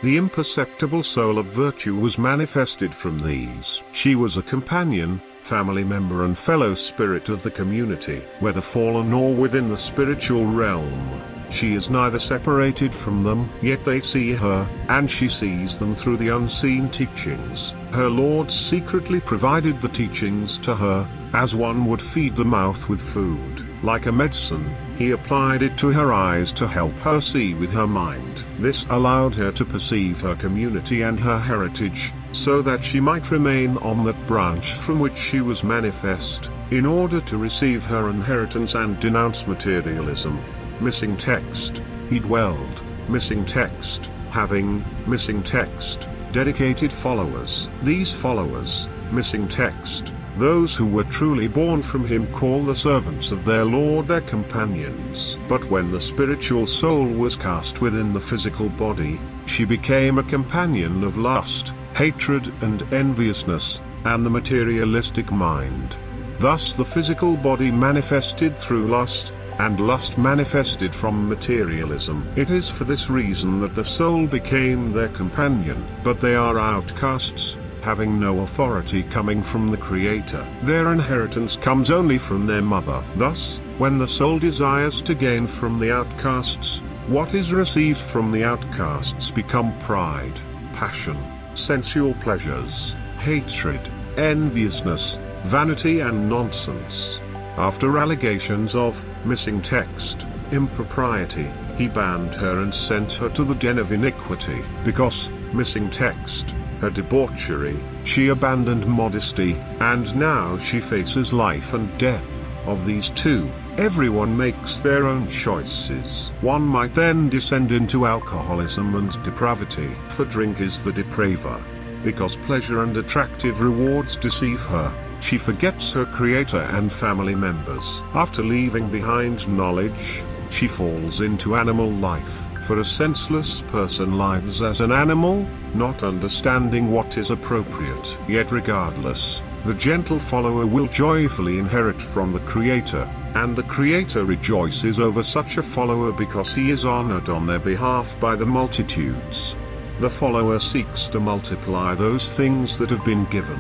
The imperceptible soul of virtue was manifested from these. She was a companion, family member and fellow spirit of the community. Whether fallen or within the spiritual realm, she is neither separated from them, yet they see her, and she sees them through the unseen teachings. Her Lord secretly provided the teachings to her, as one would feed the mouth with food. Like a medicine, he applied it to her eyes to help her see with her mind. This allowed her to perceive her community and her heritage, so that she might remain on that branch from which she was manifest, in order to receive her inheritance and denounce materialism. Missing text. He dwelled. Missing text. Having, missing text, dedicated followers. These followers, missing text, those who were truly born from him call the servants of their Lord their companions. But when the spiritual soul was cast within the physical body, she became a companion of lust, hatred and enviousness, and the materialistic mind. Thus the physical body manifested through lust, and lust manifested from materialism. It is for this reason that the soul became their companion. But they are outcasts, having no authority coming from the Creator. Their inheritance comes only from their mother. Thus, when the soul desires to gain from the outcasts, what is received from the outcasts become pride, passion, sensual pleasures, hatred, enviousness, vanity and nonsense. After allegations of missing text, impropriety, he banned her and sent her to the den of iniquity. Because, missing text, her debauchery, she abandoned modesty, and now she faces life and death. Of these two, everyone makes their own choices. One might then descend into alcoholism and depravity, for drink is the depraver. Because pleasure and attractive rewards deceive her, she forgets her Creator and family members. After leaving behind knowledge, she falls into animal life. For a senseless person lives as an animal, not understanding what is appropriate. Yet regardless, the gentle follower will joyfully inherit from the Creator, and the Creator rejoices over such a follower because he is honored on their behalf by the multitudes. The follower seeks to multiply those things that have been given.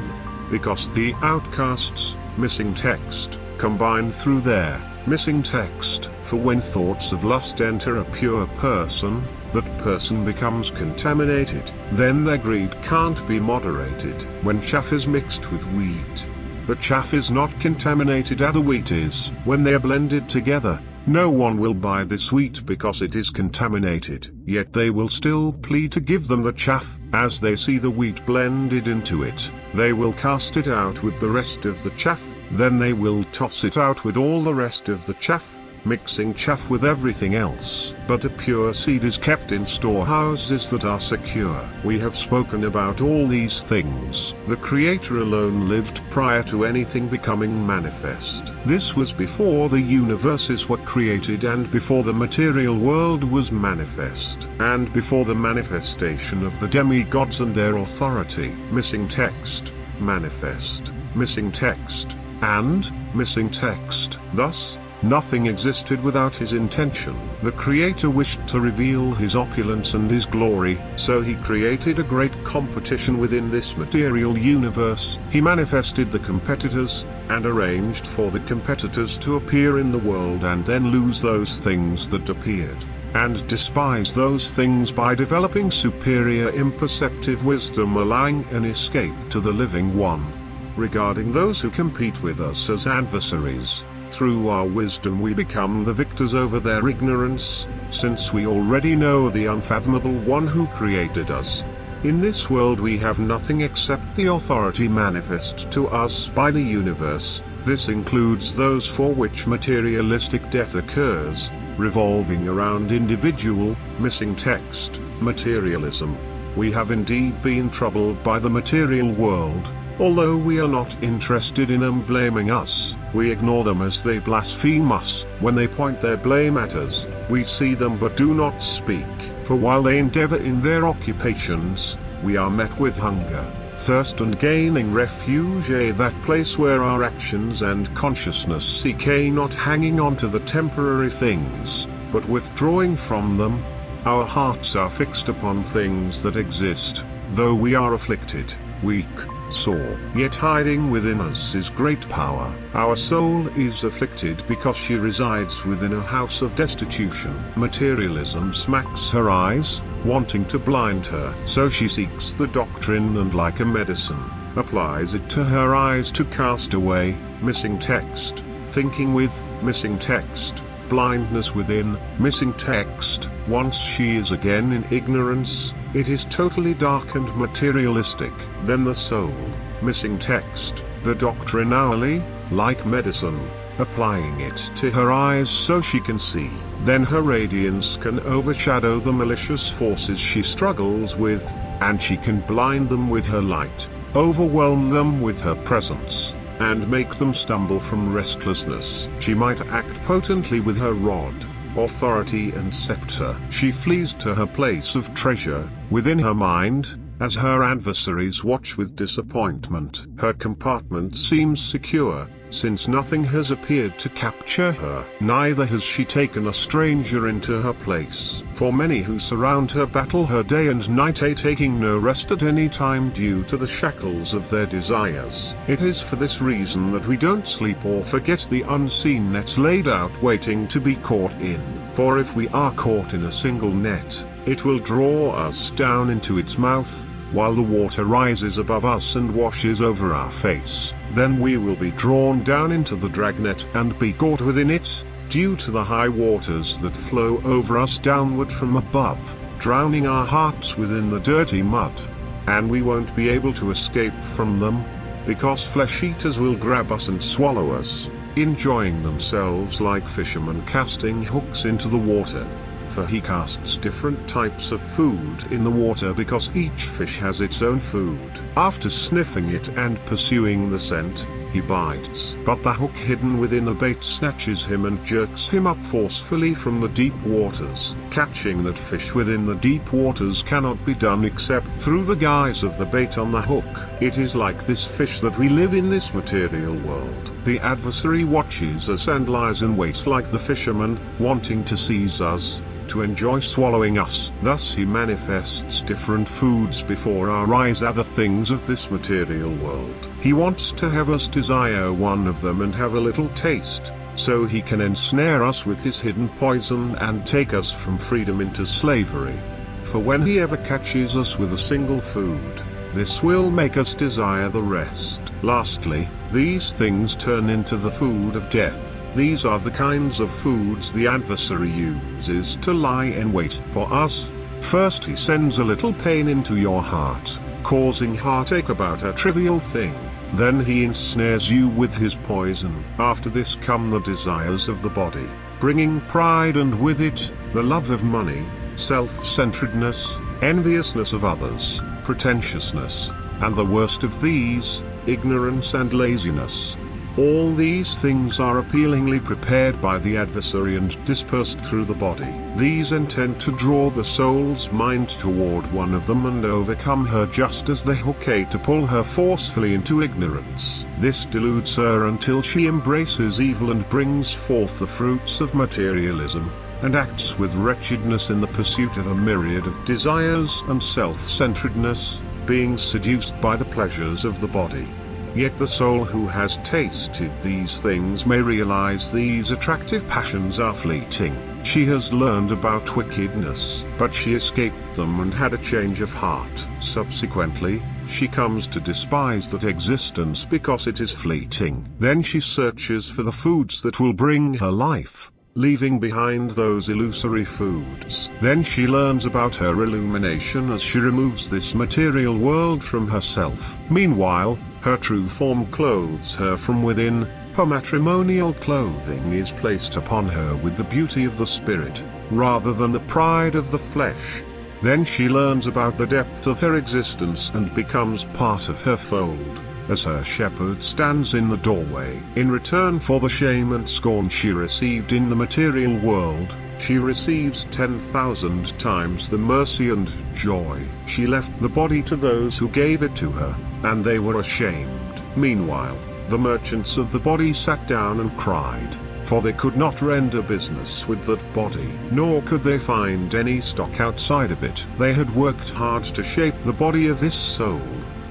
Because the outcasts, missing text, combine through their missing text. For when thoughts of lust enter a pure person, that person becomes contaminated. Then their greed can't be moderated. When chaff is mixed with wheat, the chaff is not contaminated as the wheat is. When they are blended together, no one will buy this wheat because it is contaminated. Yet they will still plead to give them the chaff. As they see the wheat blended into it, they will cast it out with the rest of the chaff. Then they will toss it out with all the rest of the chaff, mixing chaff with everything else. But a pure seed is kept in storehouses that are secure. We have spoken about all these things. The Creator alone lived prior to anything becoming manifest. This was before the universes were created and before the material world was manifest, and before the manifestation of the demigods and their authority. Missing text, manifest, missing text, and missing text. Thus, nothing existed without his intention. The Creator wished to reveal his opulence and his glory, so he created a great competition within this material universe. He manifested the competitors, and arranged for the competitors to appear in the world and then lose those things that appeared, and despise those things by developing superior imperceptive wisdom, allowing an escape to the living one. Regarding those who compete with us as adversaries, through our wisdom we become the victors over their ignorance, since we already know the unfathomable one who created us. In this world we have nothing except the authority manifest to us by the universe. This includes those for which materialistic death occurs, revolving around individual, missing text, materialism. We have indeed been troubled by the material world. Although we are not interested in them blaming us, we ignore them as they blaspheme us. When they point their blame at us, we see them but do not speak. For while they endeavor in their occupations, we are met with hunger, thirst and gaining refuge at that place where our actions and consciousness seek, not hanging on to the temporary things, but withdrawing from them. Our hearts are fixed upon things that exist, though we are afflicted, weak, sore. Yet hiding within us is great power. Our soul is afflicted because she resides within a house of destitution. Materialism smacks her eyes, wanting to blind her. So she seeks the doctrine and like a medicine, applies it to her eyes to cast away missing text, thinking with missing text, blindness within missing text. Once she is again in ignorance, it is totally dark and materialistic. Then the soul, missing text, the doctrine hourly, like medicine, applying it to her eyes so she can see. Then her radiance can overshadow the malicious forces she struggles with, and she can blind them with her light, overwhelm them with her presence, and make them stumble from restlessness. She might act potently with her rod, authority and scepter. She flees to her place of treasure, within her mind, as her adversaries watch with disappointment. Her compartment seems secure, since nothing has appeared to capture her. Neither has she taken a stranger into her place. For many who surround her battle her day and night, taking no rest at any time due to the shackles of their desires. It is for this reason that we don't sleep or forget the unseen nets laid out waiting to be caught in. For if we are caught in a single net, it will draw us down into its mouth, while the water rises above us and washes over our face. Then we will be drawn down into the dragnet and be caught within it, due to the high waters that flow over us downward from above, drowning our hearts within the dirty mud. And we won't be able to escape from them, because flesh eaters will grab us and swallow us, enjoying themselves like fishermen casting hooks into the water. For he casts different types of food in the water because each fish has its own food. After sniffing it and pursuing the scent, he bites. But the hook hidden within a bait snatches him and jerks him up forcefully from the deep waters. Catching that fish within the deep waters cannot be done except through the guise of the bait on the hook. It is like this fish that we live in this material world. The adversary watches us and lies in wait like the fisherman, wanting to seize us, to enjoy swallowing us. Thus he manifests different foods before our eyes, other things of this material world. He wants to have us desire one of them and have a little taste, so he can ensnare us with his hidden poison and take us from freedom into slavery. For when he ever catches us with a single food, this will make us desire the rest. Lastly, these things turn into the food of death. These are the kinds of foods the adversary uses to lie in wait for us. First he sends a little pain into your heart, causing heartache about a trivial thing. Then he ensnares you with his poison. After this come the desires of the body, bringing pride, and with it, the love of money, self-centeredness, enviousness of others, pretentiousness, and the worst of these, ignorance and laziness. All these things are appealingly prepared by the adversary and dispersed through the body. These intend to draw the soul's mind toward one of them and overcome her, just as the hook aid to pull her forcefully into ignorance. This deludes her until she embraces evil and brings forth the fruits of materialism, and acts with wretchedness in the pursuit of a myriad of desires and self-centeredness, being seduced by the pleasures of the body. Yet the soul who has tasted these things may realize these attractive passions are fleeting. She has learned about wickedness, but she escaped them and had a change of heart. Subsequently, she comes to despise that existence because it is fleeting. Then she searches for the foods that will bring her life, leaving behind those illusory foods. Then she learns about her illumination as she removes this material world from herself. Meanwhile, her true form clothes her from within. Her matrimonial clothing is placed upon her with the beauty of the spirit, rather than the pride of the flesh. Then she learns about the depth of her existence and becomes part of her fold, as her shepherd stands in the doorway. In return for the shame and scorn she received in the material world, she receives 10,000 times the mercy and joy. She left the body to those who gave it to her, and they were ashamed. Meanwhile, the merchants of the body sat down and cried, for they could not render business with that body, nor could they find any stock outside of it. They had worked hard to shape the body of this soul,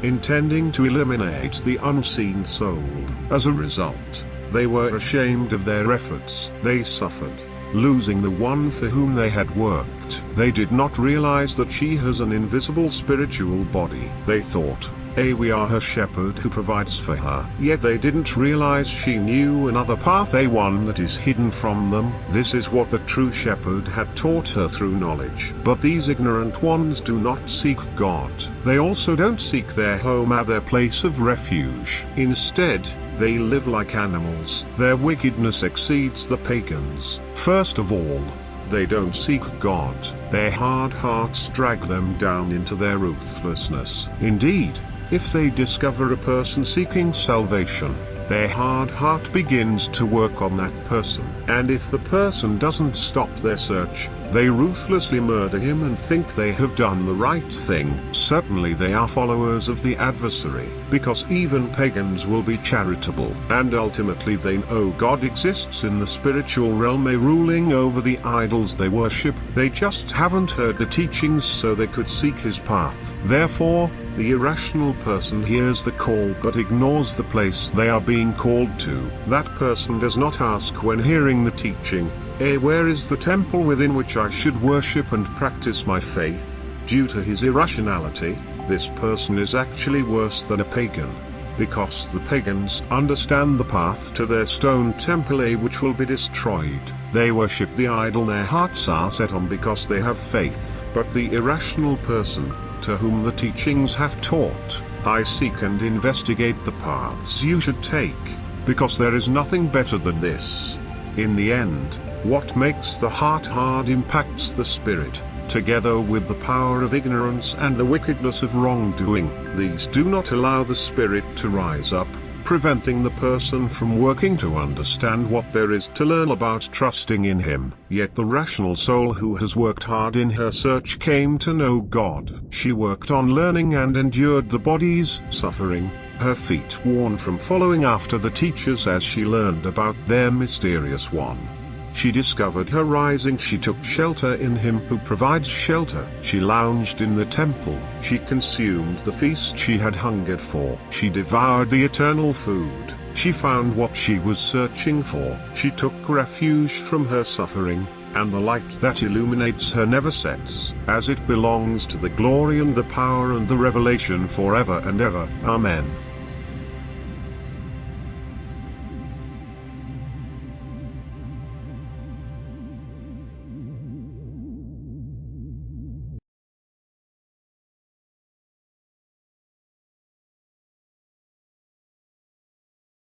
intending to eliminate the unseen soul. As a result, they were ashamed of their efforts. They suffered, losing the one for whom they had worked. They did not realize that she has an invisible spiritual body. They thought, we are her shepherd who provides for her. Yet they didn't realize she knew another path, one that is hidden from them. This is what the true shepherd had taught her through knowledge. But these ignorant ones do not seek God. They also don't seek their home or their place of refuge. Instead, they live like animals. Their wickedness exceeds the pagans. First of all, they don't seek God. Their hard hearts drag them down into their ruthlessness. Indeed, if they discover a person seeking salvation, their hard heart begins to work on that person. And if the person doesn't stop their search, they ruthlessly murder him and think they have done the right thing. Certainly they are followers of the adversary, because even pagans will be charitable. And ultimately they know God exists in the spiritual realm, ruling over the idols they worship. They just haven't heard the teachings so they could seek his path. Therefore, the irrational person hears the call but ignores the place they are being called to. That person does not ask when hearing the teaching, where is the temple within which I should worship and practice my faith? Due to his irrationality, this person is actually worse than a pagan, because the pagans understand the path to their stone temple, which will be destroyed. They worship the idol their hearts are set on because they have faith. But the irrational person, to whom the teachings have taught, I seek and investigate the paths you should take, because there is nothing better than this. In the end, what makes the heart hard impacts the spirit, together with the power of ignorance and the wickedness of wrongdoing. These do not allow the spirit to rise up, preventing the person from working to understand what there is to learn about trusting in him. Yet the rational soul who has worked hard in her search came to know God. She worked on learning and endured the body's suffering, her feet worn from following after the teachers as she learned about their mysterious one. She discovered her rising. She took shelter in him who provides shelter. She lounged in the temple. She consumed the feast she had hungered for. She devoured the eternal food. She found what she was searching for. She took refuge from her suffering, and the light that illuminates her never sets, as it belongs to the glory and the power and the revelation forever and ever. Amen.